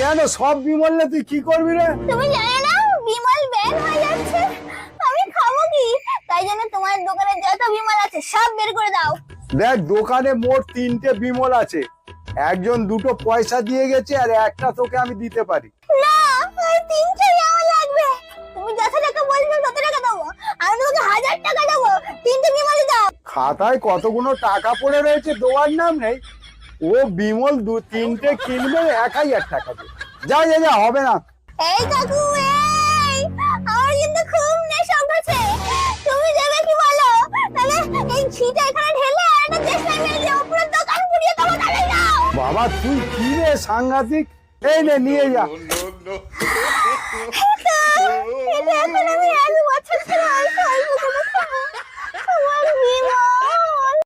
কেন সব বিমল না তুই কি করবি রে? তুমি জানো না বিমল ব্যান হয়ে যাচ্ছে, আমি খাবো কি? তাই জন্য তোমার দোকানে যত বিমল আছে সব বের করে দাও। দেখ দোকানে মোট 3টে বিমল আছে, একজন 2টো পয়সা দিয়ে গেছে আর একটা তোকে আমি দিতে পারি। না, ওই 300 আমার লাগবে। তুমি যত টাকা বলবে তত টাকা দেবো, আমি তোমাকে 1000 টাকা দেবো, 3টে বিমল দাও। খাতায় কতগুলো টাকা পড়ে রয়েছে, দেওয়ার নাম নেই। ও বিমল 2-3টে কিনবে 1000 টাকা দিয়ে। যা যা যা, হবে না। এই কাকু, এই আমার কিন্তু খুব নেশা উঠেছে, তুমি দেবে কি বলো? তাহলে এই ছিটা এখানে ঢেলে আর একটা চেষ্টায় মেরে দিয়ে পুরো দোকান পুড়িয়ে দেবো, তাহলে যাও। বাবা তুই কি রে সাংঘাতিক, এই নে নিয়ে যা।